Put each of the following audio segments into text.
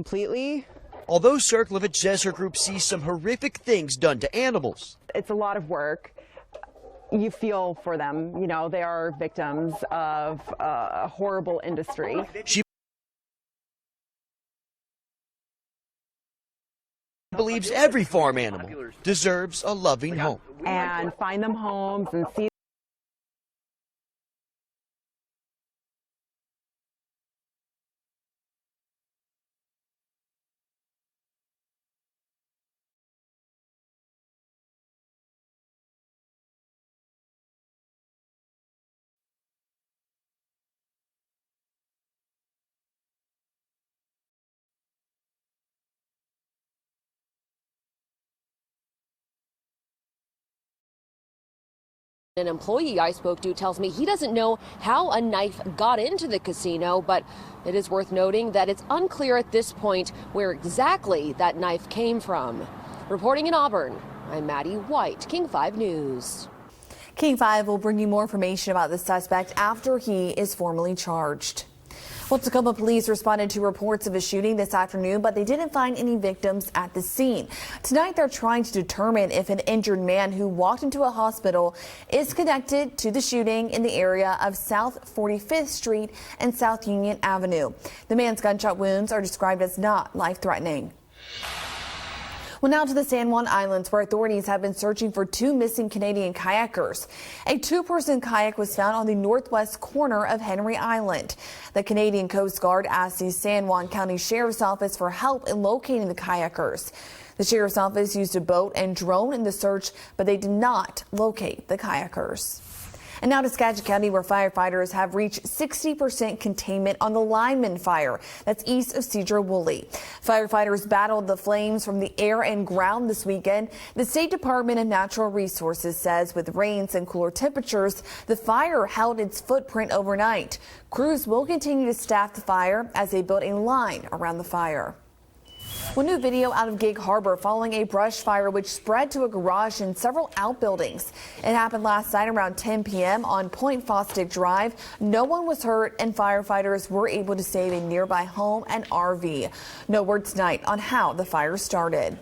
completely. Although Circlevich says her group sees some horrific things done to animals. It's a lot of work. You feel for them. You know, they are victims of a horrible industry. She believes every farm animal deserves a loving home. And find them homes and see An employee I spoke to tells me he doesn't know how a knife got into the casino, but it is worth noting that it's unclear at this point where exactly that knife came from. Reporting in Auburn, I'm Maddie White, King 5 News. King 5 will bring you more information about the suspect after he is formally charged. Well, Tacoma police responded to reports of a shooting this afternoon, but they didn't find any victims at the scene. Tonight, they're trying to determine if an injured man who walked into a hospital is connected to the shooting in the area of South 45th Street and South Union Avenue. The man's gunshot wounds are described as not life-threatening. Well, now to the San Juan Islands, where authorities have been searching for two missing Canadian kayakers. A two-person kayak was found on the northwest corner of Henry Island. The Canadian Coast Guard asked the San Juan County Sheriff's Office for help in locating the kayakers. The Sheriff's Office used a boat and drone in the search, but they did not locate the kayakers. And now to Skagit County, where firefighters have reached 60% containment on the Lyman fire that's east of Cedar-Woolley. Firefighters battled the flames from the air and ground this weekend. The State Department of Natural Resources says with rains and cooler temperatures, the fire held its footprint overnight. Crews will continue to staff the fire as they build a line around the fire. Well, new video out of Gig Harbor following a brush fire which spread to a garage and several outbuildings. It happened last night around 10 p.m. on Point Fosdick Drive. No one was hurt and firefighters were able to save a nearby home and RV. No word tonight on how the fire started.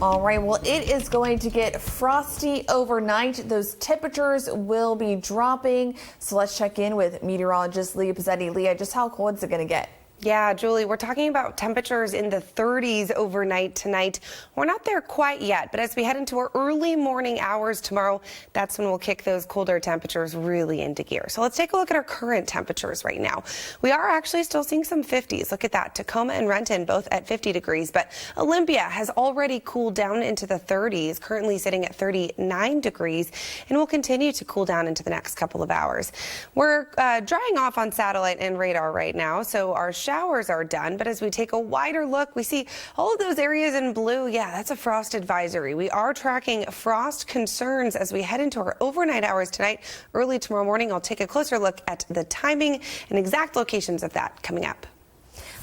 All right, well, it is going to get frosty overnight. Those temperatures will be dropping. So let's check in with meteorologist Leah Pizzetti. Leah, just how cold is it going to get? Yeah, Julie, we're talking about temperatures in the 30s overnight tonight. We're not there quite yet, but as we head into our early morning hours tomorrow, that's when we'll kick those colder temperatures really into gear. So let's take a look at our current temperatures right now. We are actually still seeing some 50s. Look at that. Tacoma and Renton both at 50 degrees, but Olympia has already cooled down into the 30s, currently sitting at 39 degrees, and will continue to cool down into the next couple of hours. We're drying off on satellite and radar right now, so our showers are done, but as we take a wider look, we see all of those areas in blue. Yeah, that's a frost advisory. We are tracking frost concerns as we head into our overnight hours tonight. Early tomorrow morning, I'll take a closer look at the timing and exact locations of that coming up.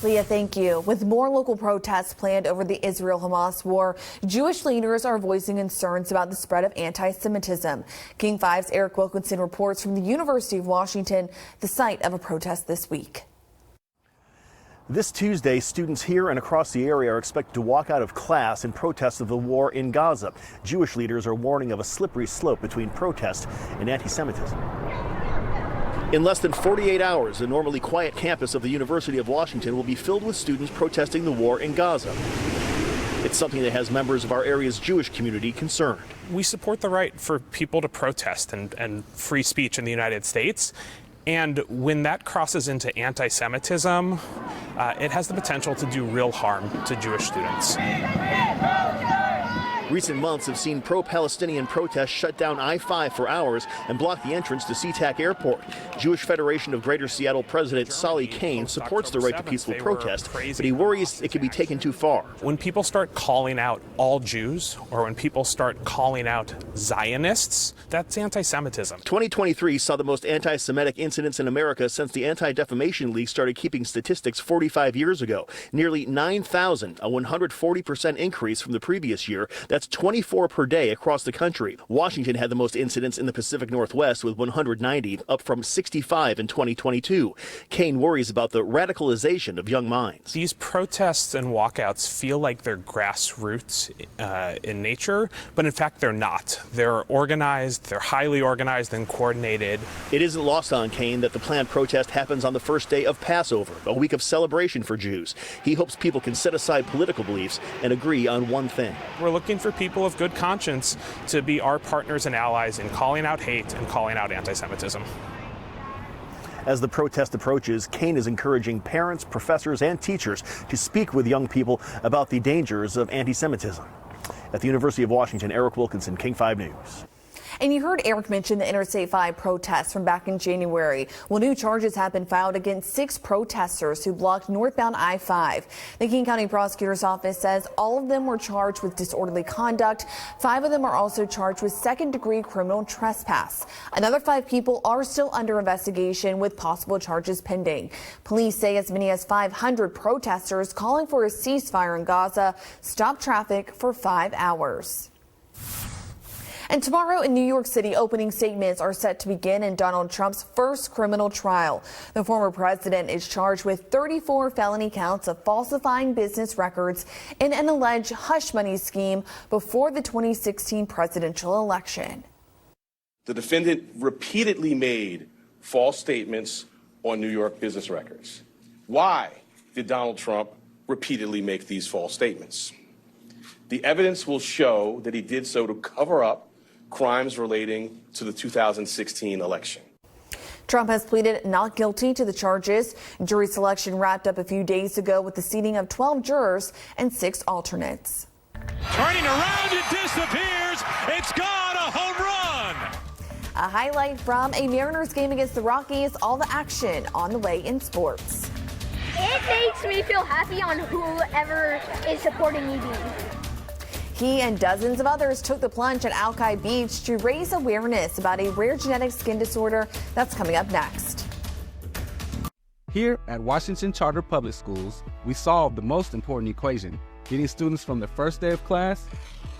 Leah, thank you. With more local protests planned over the Israel-Hamas war, Jewish leaders are voicing concerns about the spread of anti-Semitism. King 5's Eric Wilkinson reports from the University of Washington, the site of a protest this week. This Tuesday, students here and across the area are expected to walk out of class in protest of the war in Gaza. Jewish leaders are warning of a slippery slope between protest and anti-Semitism. In less than 48 hours, the normally quiet campus of the University of Washington will be filled with students protesting the war in Gaza. It's something that has members of our area's Jewish community concerned. We support the right for people to protest and free speech in the United States. And when that crosses into anti-Semitism, it has the potential to do real harm to Jewish students. Recent months have seen pro-Palestinian protests shut down I-5 for hours and block the entrance to SeaTac Airport. Jewish Federation of Greater Seattle President Solly Kane supports the right to peaceful protest, but he worries it could be taken too far. When people start calling out all Jews, or when people start calling out Zionists, that's anti-Semitism. 2023 saw the most anti-Semitic incidents in America since the Anti-Defamation League started keeping statistics 45 years ago. Nearly 9,000, a 140% increase from the previous year. That's That's 24 per day across the country. Washington had the most incidents in the Pacific Northwest with 190, up from 65 in 2022. Kane worries about the radicalization of young minds. These protests and walkouts feel like they're grassroots in nature, but in fact they're not. They're organized, they're highly organized and coordinated. It isn't lost on Kane that the planned protest happens on the first day of Passover, a week of celebration for Jews. He hopes people can set aside political beliefs and agree on one thing. We're looking for people of good conscience to be our partners and allies in calling out hate and calling out anti-Semitism. As the protest approaches, Kane is encouraging parents, professors, and teachers to speak with young people about the dangers of anti-Semitism. At the University of Washington, Eric Wilkinson, King 5 News. And you heard Eric mention the Interstate 5 protests from back in January. Well, new charges have been filed against 6 protesters who blocked northbound I-5. The King County Prosecutor's Office says all of them were charged with disorderly conduct. 5 of them are also charged with second-degree criminal trespass. Another 5 people are still under investigation with possible charges pending. Police say as many as 500 protesters calling for a ceasefire in Gaza stopped traffic for 5 hours. And tomorrow in New York City, opening statements are set to begin in Donald Trump's first criminal trial. The former president is charged with 34 felony counts of falsifying business records in an alleged hush money scheme before the 2016 presidential election. The defendant repeatedly made false statements on New York business records. Why did Donald Trump repeatedly make these false statements? The evidence will show that he did so to cover up crimes relating to the 2016 election. Trump has pleaded not guilty to the charges. Jury selection wrapped up a few days ago with the seating of 12 jurors and 6 alternates. Turning around, it disappears. It's gone, a home run. A highlight from a Mariners game against the Rockies. All the action on the way in sports. It makes me feel happy on whoever is supporting me. He and dozens of others took the plunge at Alki Beach to raise awareness about a rare genetic skin disorder. That's coming up next. Here at Washington Charter Public Schools, we solve the most important equation, getting students from the first day of class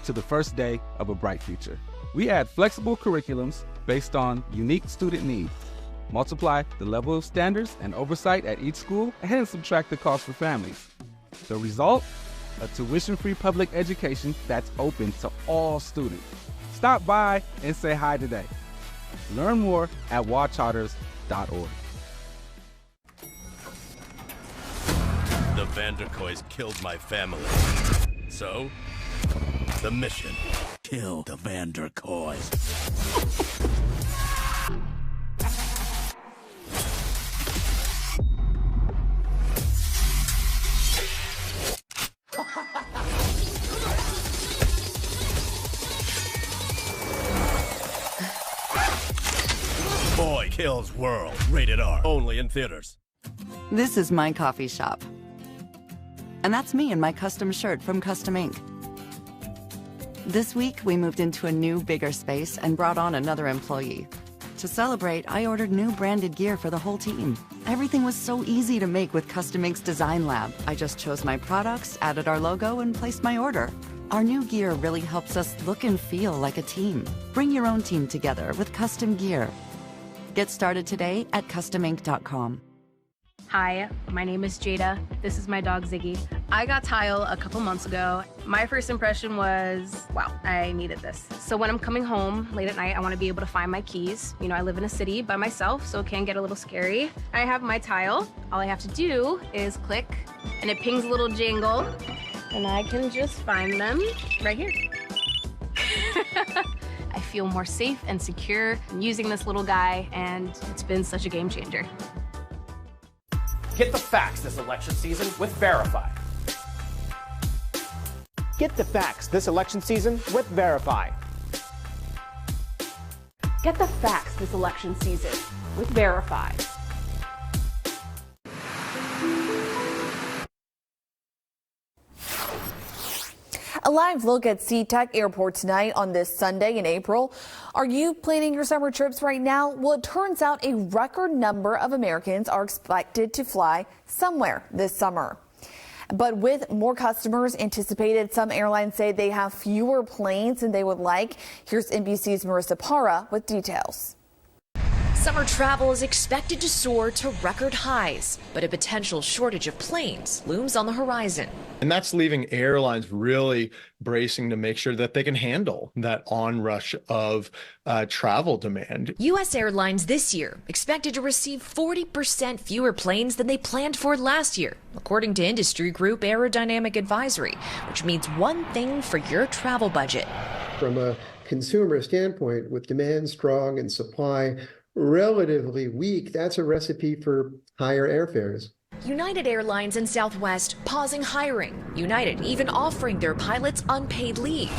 to the first day of a bright future. We add flexible curriculums based on unique student needs, multiply the level of standards and oversight at each school, and subtract the cost for families. The result? A tuition-free public education that's open to all students. Stop by and say hi today. Learn more at wacharters.org. The Vanderkoys killed my family. So, the mission, kill the Vanderkoys. Boy Kills World. Rated R. Only in theaters. This is my coffee shop. And that's me in my custom shirt from Custom Ink. This week, we moved into a new, bigger space and brought on another employee. To celebrate, I ordered new branded gear for the whole team. Everything was so easy to make with Custom Ink's Design Lab. I just chose my products, added our logo, and placed my order. Our new gear really helps us look and feel like a team. Bring your own team together with custom gear. Get started today at customink.com. Hi, my name is Jada. This is my dog Ziggy. I got Tile a couple months ago. My first impression was, wow, I needed this. So when I'm coming home late at night, I want to be able to find my keys. You know, I live in a city by myself, so it can get a little scary. I have my Tile. All I have to do is click, and it pings a little jingle, and I can just find them right here. I feel more safe and secure using this little guy, and it's been such a game changer. Get the facts this election season with Verify. Get the facts this election season with Verify. Get the facts this election season with Verify. A live look at SeaTac Airport tonight on this Sunday in April. Are you planning your summer trips right now? Well, it turns out a record number of Americans are expected to fly somewhere this summer. But with more customers anticipated, some airlines say they have fewer planes than they would like. Here's NBC's Marissa Parra with details. Summer travel is expected to soar to record highs, but a potential shortage of planes looms on the horizon. And that's leaving airlines really bracing to make sure that they can handle that onrush of travel demand. U.S. airlines this year expected to receive 40% fewer planes than they planned for last year, according to industry group Aerodynamic Advisory, which means one thing for your travel budget. From a consumer standpoint, with demand strong and supply relatively weak, that's a recipe for higher airfares. United Airlines and Southwest pausing hiring. United even offering their pilots unpaid leave.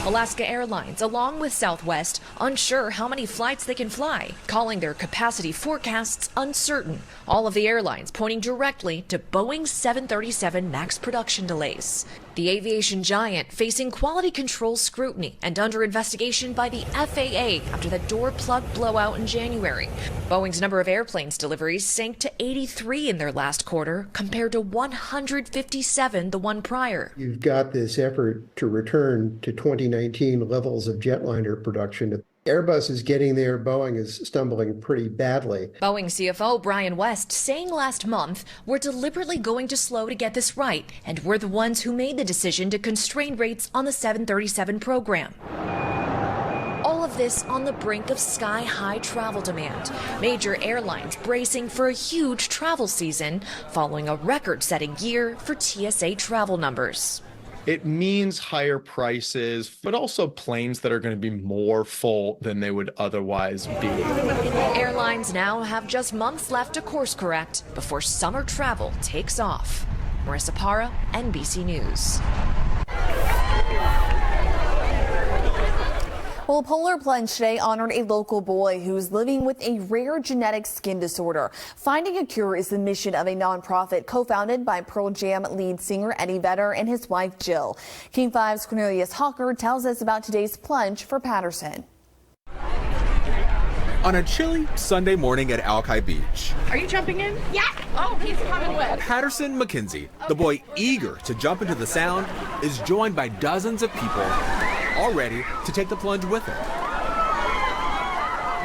Alaska Airlines, along with Southwest, unsure how many flights they can fly, calling their capacity forecasts uncertain. All of the airlines pointing directly to Boeing's 737 MAX production delays. The aviation giant facing quality control scrutiny and under investigation by the FAA after the door plug blowout in January. Boeing's number of airplanes deliveries sank to 83 in their last quarter, compared to 157 the one prior. You've got this effort to return to 2019 levels of jetliner production. Airbus is getting there. Boeing is stumbling pretty badly. Boeing CFO Brian West saying last month, "We're deliberately going to slow to get this right, and we're the ones who made the decision to constrain rates on the 737 program." All of this on the brink of sky-high travel demand. Major airlines bracing for a huge travel season following a record-setting year for TSA travel numbers. It means higher prices, but also planes that are going to be more full than they would otherwise be. Airlines now have just months left to course correct before summer travel takes off. Marissa Parra, NBC News. Well, Polar Plunge today honored a local boy who's living with a rare genetic skin disorder. Finding a cure is the mission of a nonprofit co-founded by Pearl Jam lead singer Eddie Vedder and his wife Jill. King 5's Cornelius Hawker tells us about today's plunge for Patterson. On a chilly Sunday morning at Alki Beach. Are you jumping in? Yeah. Oh, he's coming with. Patterson McKenzie, the boy eager to jump into the sound, is joined by dozens of people all ready to take the plunge with him.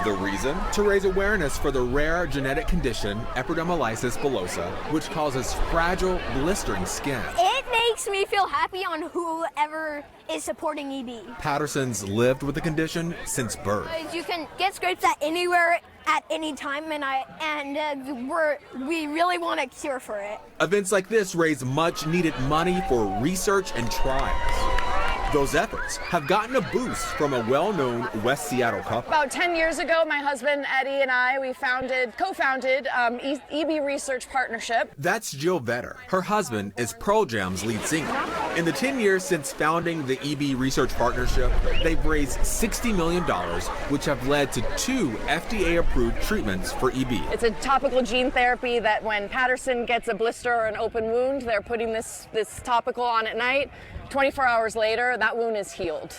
The reason? To raise awareness for the rare genetic condition epidermolysis bullosa, which causes fragile, blistering skin. It makes me feel happy on whoever is supporting EB. Patterson's lived with the condition since birth. You can get scrapes at anywhere at any time, we really want a cure for it. Events like this raise much needed money for research and trials. Those efforts have gotten a boost from a well-known West Seattle couple. About 10 years ago, my husband Eddie and I, we co-founded EB Research Partnership. That's Jill Vedder. Her husband is Pearl Jam's lead singer. In the 10 years since founding the EB Research Partnership, they've raised $60 million, which have led to 2 FDA-approved treatments for EB. It's a topical gene therapy that when Patterson gets a blister or an open wound, they're putting this topical on at night. 24 hours later, that wound is healed.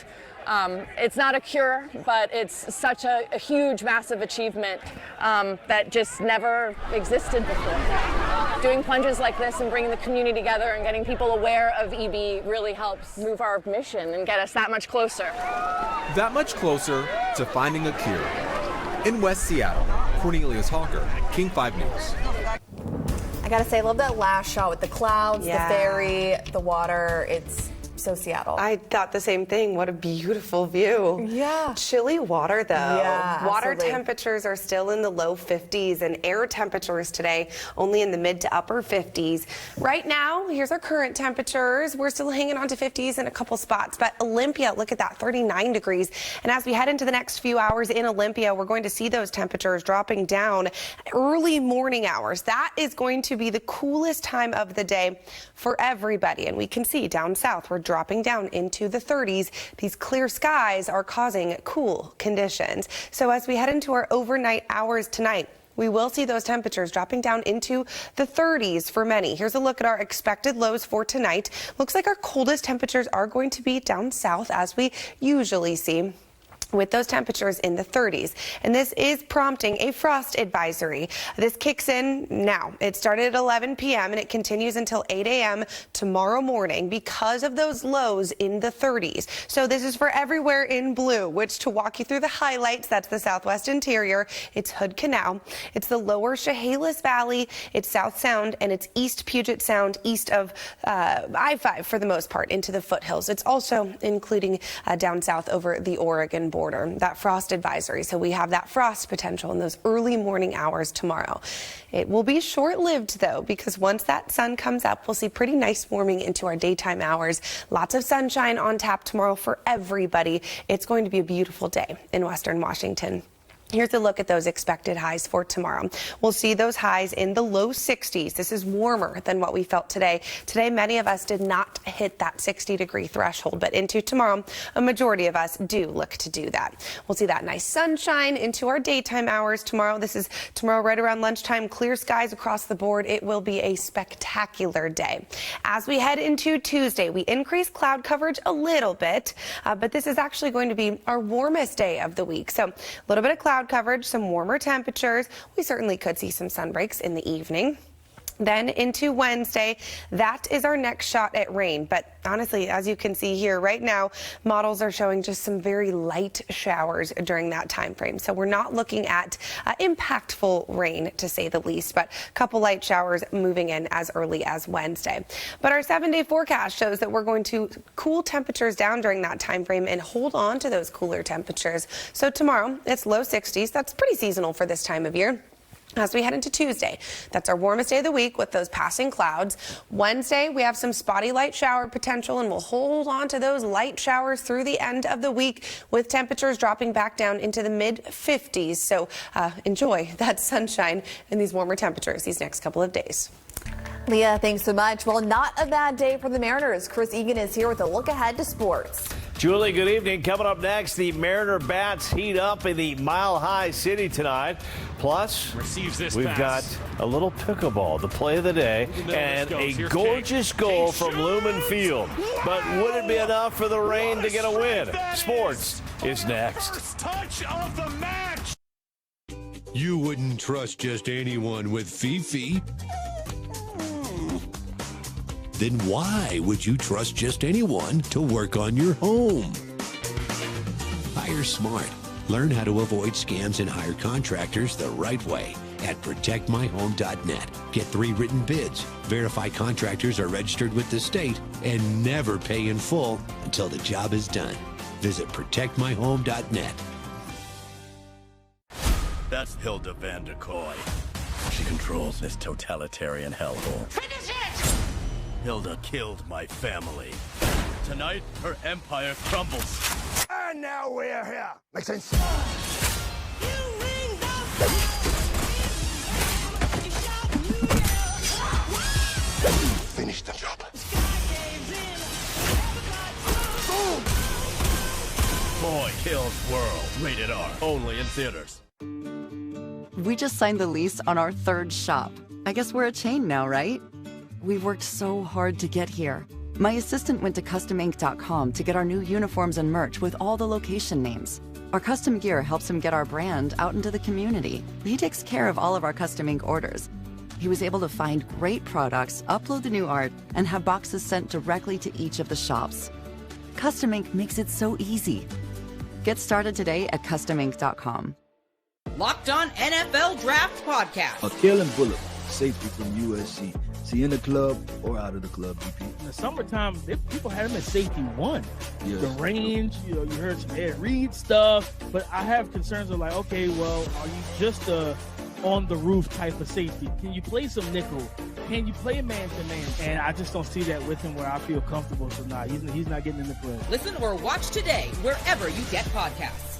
It's not a cure, but it's such a huge, massive achievement that just never existed before. Doing plunges like this and bringing the community together and getting people aware of EB really helps move our mission and get us that much closer. That much closer to finding a cure. In West Seattle, Cornelius Hawker, King 5 News. I gotta say, I love that last shot with the clouds, Yeah. the ferry, the water. It's so Seattle. I thought the same thing. What a beautiful view. Yeah. Chilly water, though. Yeah, Water absolutely. temperatures are still in the low 50s, and air temperatures today only in the mid to upper 50s. Right now, here's our current temperatures. We're still hanging on to 50s in a couple spots, but Olympia, look at that, 39 degrees. And as we head into the next few hours in Olympia, we're going to see those temperatures dropping down early morning hours. That is going to be the coolest time of the day for everybody. And we can see down south, we're dropping down into the 30s. These clear skies are causing cool conditions. So as we head into our overnight hours tonight, we will see those temperatures dropping down into the 30s for many. Here's a look at our expected lows for tonight. Looks like our coldest temperatures are going to be down south, as we usually see. with those temperatures in the 30s. And this is prompting a frost advisory. This kicks in now. It started at 11 p.m. and it continues until 8 a.m. tomorrow morning because of those lows in the 30s. So this is for everywhere in blue, which, to walk you through the highlights, that's the Southwest Interior, it's Hood Canal, it's the lower Chehalis Valley, it's South Sound, and it's East Puget Sound, east of I-5 for the most part, into the foothills. It's also including down south over the Oregon border. That frost advisory. So we have that frost potential in those early morning hours tomorrow. It will be short-lived, though, because once that sun comes up, we'll see pretty nice warming into our daytime hours. Lots of sunshine on tap tomorrow for everybody. It's going to be a beautiful day in Western Washington. Here's a look at those expected highs for tomorrow. We'll see those highs in the low 60s. This is warmer than what we felt today. Today, many of us did not hit that 60-degree threshold, but into tomorrow, a majority of us do look to do that. We'll see that nice sunshine into our daytime hours tomorrow. This is tomorrow right around lunchtime. Clear skies across the board. It will be a spectacular day. As we head into Tuesday, we increase cloud coverage a little bit, but this is actually going to be our warmest day of the week. So a little bit of cloud coverage, some warmer temperatures. We certainly could see some sun breaks in the evening. Then into Wednesday, that is our next shot at rain. But honestly, as you can see here right now, models are showing just some very light showers during that time frame. So we're not looking at impactful rain, to say the least, but a couple light showers moving in as early as Wednesday. But our 7-day forecast shows that we're going to cool temperatures down during that time frame and hold on to those cooler temperatures. So tomorrow, it's low 60s. That's pretty seasonal for this time of year. As we head into Tuesday, that's our warmest day of the week with those passing clouds. Wednesday, we have some spotty light shower potential, and we'll hold on to those light showers through the end of the week with temperatures dropping back down into the mid-50s. So enjoy that sunshine and these warmer temperatures these next couple of days. Leah, thanks so much. Well, not a bad day for the Mariners. Chris Egan is here with a look ahead to sports. Julie, good evening. Coming up next, the Mariner bats heat up in the Mile High City tonight. Plus, we've got a little pickleball, the play of the day, and a gorgeous goal from Lumen Field. But would it be enough for the Rain to get a win? Sports is next. First touch of the match. You wouldn't trust just anyone with Fifi. Then why would you trust just anyone to work on your home? Hire smart. Learn how to avoid scams and hire contractors the right way at protectmyhome.net. Get 3 written bids, verify contractors are registered with the state, and never pay in full until the job is done. Visit protectmyhome.net. That's Hilda van der Kooi. She controls this totalitarian hellhole. Finish it! Hilda killed my family. Tonight, her empire crumbles. And now we're here. Makes sense? Finish the job. Boy Kills World. Rated R. Only in theaters. We just signed the lease on our 3rd shop. I guess we're a chain now, right? We've worked so hard to get here. My assistant went to CustomInk.com to get our new uniforms and merch with all the location names. Our custom gear helps him get our brand out into the community. He takes care of all of our Custom Ink orders. He was able to find great products, upload the new art, and have boxes sent directly to each of the shops. Custom Ink makes it so easy. Get started today at CustomInk.com. Locked On NFL Draft Podcast. Kalen Bullock, safety from USC. Is he in the club or out of the club, DP? In the summertime, people had him at safety 1. Yes. The range, you heard some Ed Reed stuff, but I have concerns of like, okay, well, are you just a on-the-roof type of safety? Can you play some nickel? Can you play man-to-man? And I just don't see that with him where I feel comfortable. So, he's not getting in the play. Listen or watch today wherever you get podcasts.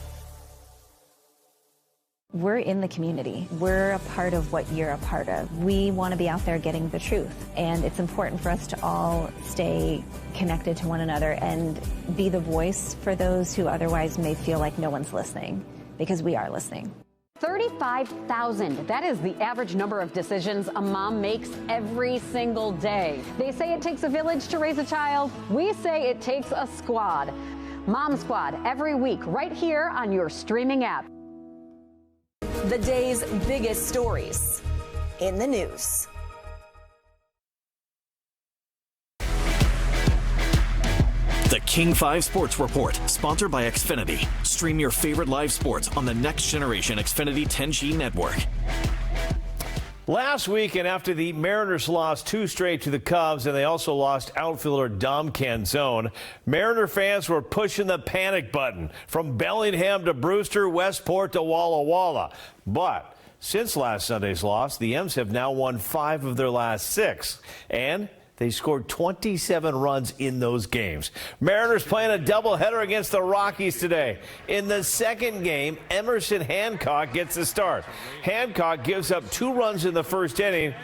We're in the community. We're a part of what you're a part of. We want to be out there getting the truth. And it's important for us to all stay connected to one another and be the voice for those who otherwise may feel like no one's listening, because we are listening. 35,000. That is the average number of decisions a mom makes every single day. They say it takes a village to raise a child. We say it takes a squad. Mom Squad, every week right here on your streaming app. The day's biggest stories in the news. The King 5 Sports Report, sponsored by Xfinity. Stream your favorite live sports on the next generation Xfinity 10G network. Last weekend, after the Mariners lost 2 straight to the Cubs and they also lost outfielder Dom Canzone, Mariner fans were pushing the panic button from Bellingham to Brewster, Westport to Walla Walla. But since last Sunday's loss, the M's have now won 5 of their last 6, and they scored 27 runs in those games. Mariners playing a doubleheader against the Rockies today. In the second game, Emerson Hancock gets the start. Hancock gives up 2 runs in the first inning,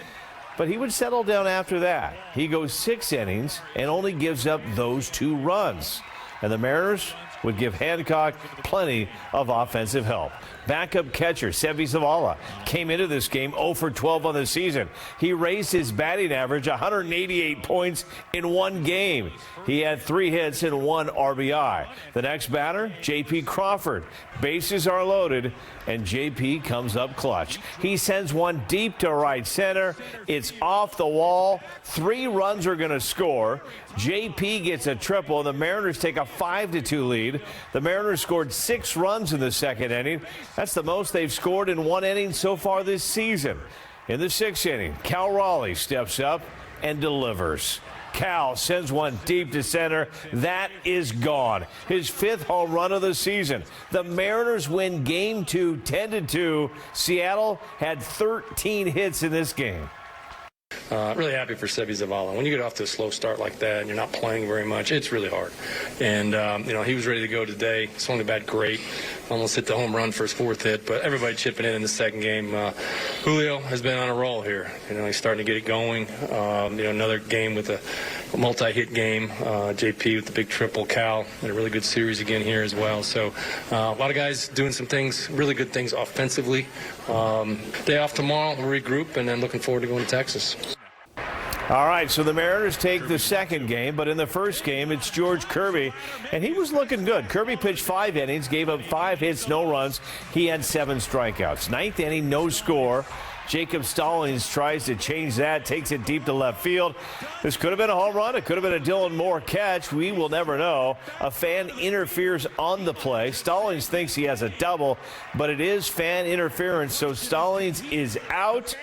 but he would settle down after that. He goes 6 innings and only gives up those 2 runs. And the Mariners would give Hancock plenty of offensive help. Backup catcher Seby Zavala came into this game 0 for 12 on the season. He raised his batting average 188 points in 1 game. He had 3 hits and 1 RBI. The next batter, J.P. Crawford. Bases are loaded, and J.P. comes up clutch. He sends one deep to right center. It's off the wall. 3 runs are going to score. J.P. gets a triple. The Mariners take a 5-2 lead. The Mariners scored 6 runs in the second inning. That's the most they've scored in 1 inning so far this season. In the 6th inning, Cal Raleigh steps up and delivers. Cal sends one deep to center. That is gone. His 5th home run of the season. The Mariners win Game 2, 10-2. Seattle had 13 hits in this game. Really happy for Seby Zavala. When you get off to a slow start like that and you're not playing very much, it's really hard. And, he was ready to go today. Swung the bat great. Almost hit the home run for his 4th hit, but everybody chipping in the second game. Julio has been on a roll here. He's starting to get it going. Another game with a multi-hit game. JP with the big triple. Cal had a really good series again here as well. So a lot of guys doing some things, really good things offensively. Day off tomorrow, we'll regroup, and then looking forward to going to Texas. All right, so the Mariners take the second game, but in the first game, it's George Kirby, and he was looking good. Kirby pitched 5 innings, gave up 5 hits, no runs. He had 7 strikeouts. 9th inning, no score. Jacob Stallings tries to change that, takes it deep to left field. This could have been a home run. It could have been a Dylan Moore catch. We will never know. A fan interferes on the play. Stallings thinks he has a double, but it is fan interference, so Stallings is out.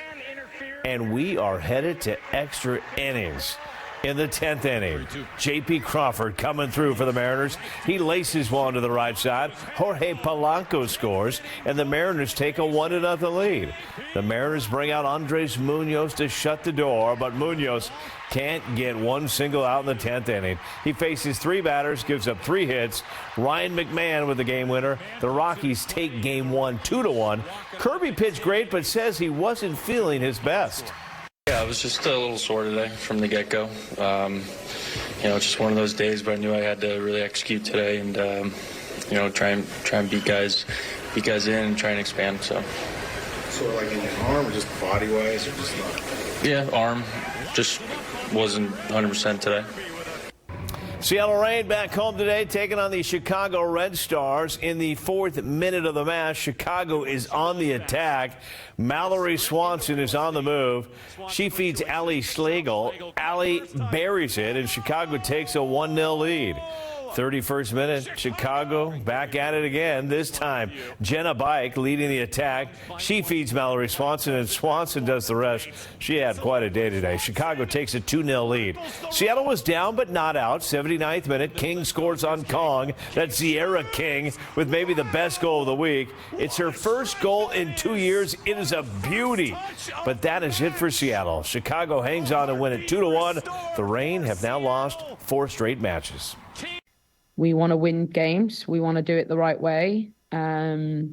And we are headed to extra innings. In the 10th inning, J.P. Crawford coming through for the Mariners. He laces one to the right side. Jorge Polanco scores, and the Mariners take a 1-0 lead. The Mariners bring out Andres Munoz to shut the door, but Munoz can't get one single out in the 10th inning. He faces 3 batters, gives up 3 hits. Ryan McMahon with the game winner. The Rockies take game 1 2-1. Kirby pitched great, but says he wasn't feeling his best. Yeah, I was just a little sore today from the get-go. It's just one of those days, but I knew I had to really execute today and, try and beat guys in and try and expand. So like in your arm or just body-wise or just not? Yeah, arm. Just wasn't 100% today. Seattle Reign back home today, taking on the Chicago Red Stars. In the 4th minute of the match, Chicago is on the attack. Mallory Swanson is on the move. She feeds Allie Schlegel. Allie buries it, and Chicago takes a 1-0 lead. 31st minute, Chicago back at it again. This time, Jenna Bike leading the attack. She feeds Mallory Swanson, and Swanson does the rest. She had quite a day today. Chicago takes a 2-0 lead. Seattle was down but not out. 79th minute, King scores on Kong. That's Sierra King with maybe the best goal of the week. It's her first goal in 2 years. It is a beauty. But that is it for Seattle. Chicago hangs on to win it 2-1. The Reign have now lost 4 straight matches. We want to win games. We want to do it the right way. I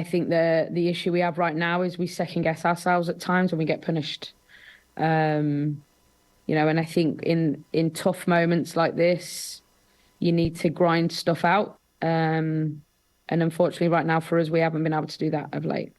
think the issue we have right now is we second guess ourselves at times when we get punished. And I think in tough moments like this, you need to grind stuff out. And unfortunately right now for us, we haven't been able to do that of late.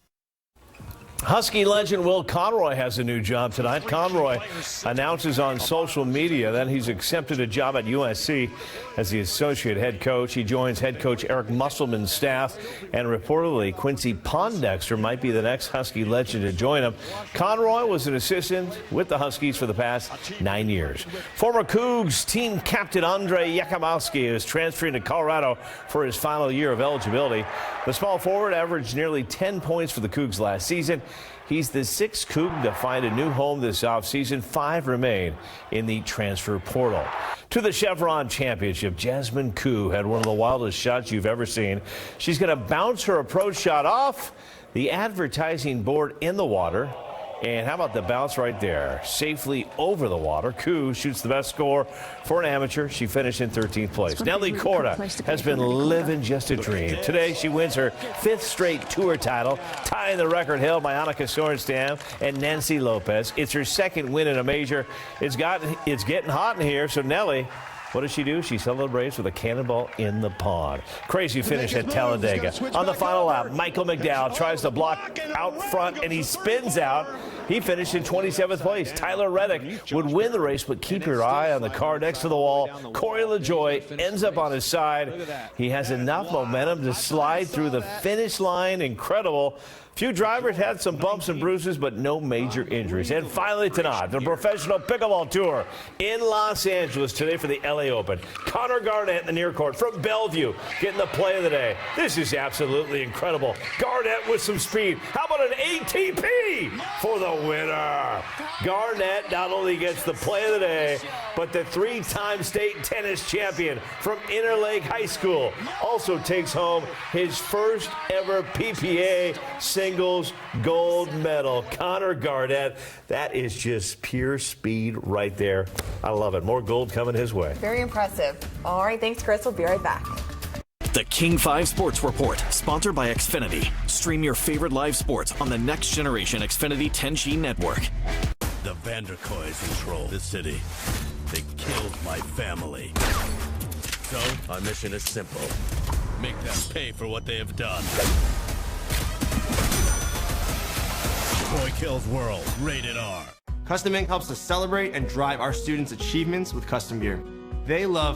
Husky legend Will Conroy has a new job tonight. Conroy announces on social media that he's accepted a job at USC as the associate head coach. He joins head coach Eric Musselman's staff, and reportedly Quincy Pondexter might be the next Husky legend to join him. Conroy was an assistant with the Huskies for the past 9 years. Former Cougs team captain Andre Yakimowski is transferring to Colorado for his final year of eligibility. The small forward averaged nearly 10 points for the Cougs last season. He's the sixth Coug to find a new home this offseason. 5 remain in the transfer portal. To the Chevron Championship, Jasmine Koo had one of the wildest shots you've ever seen. She's going to bounce her approach shot off the advertising board in the water. And how about the bounce right there? Safely over the water. Koo shoots the best score for an amateur. She finished in 13th place. Nelly Korda has been living just a dream. Today, she wins her 5th straight tour title, tying the record held by Annika Sorenstam and Nancy Lopez. It's her 2nd win in a major. It's getting hot in here, so Nelly, what does she do? She celebrates with a cannonball in the pond. Crazy finish at Talladega. On the final lap, Michael McDowell tries to block out front, and he spins out. He finished in 27th place. Tyler Reddick would win the race, but keep your eye on the car next to the wall. Corey LaJoie ends up on his side. He has enough momentum to slide through the finish line. Incredible. Few drivers had some bumps and bruises, but no major injuries. And finally tonight, the Professional Pickleball Tour in Los Angeles today for the LA Open. Connor Garnett in the near court from Bellevue getting the play of the day. This is absolutely incredible. Garnett with some speed. How about an ATP for the winner? Garnett not only gets the play of the day, but the 3-time state tennis champion from Interlake High School also takes home his first ever PPA singles gold medal. Connor Garnett, that is just pure speed right there. I love it. More gold coming his way. Very impressive. All right, thanks, Chris. We'll be right back. The King 5 Sports Report, sponsored by Xfinity. Stream your favorite live sports on the next generation Xfinity 10G network. The Vanderkoys control the city. They killed my family. So, our mission is simple. Make them pay for what they have done. Boy Kills World, rated R. Custom Ink helps us celebrate and drive our students' achievements with custom gear. They love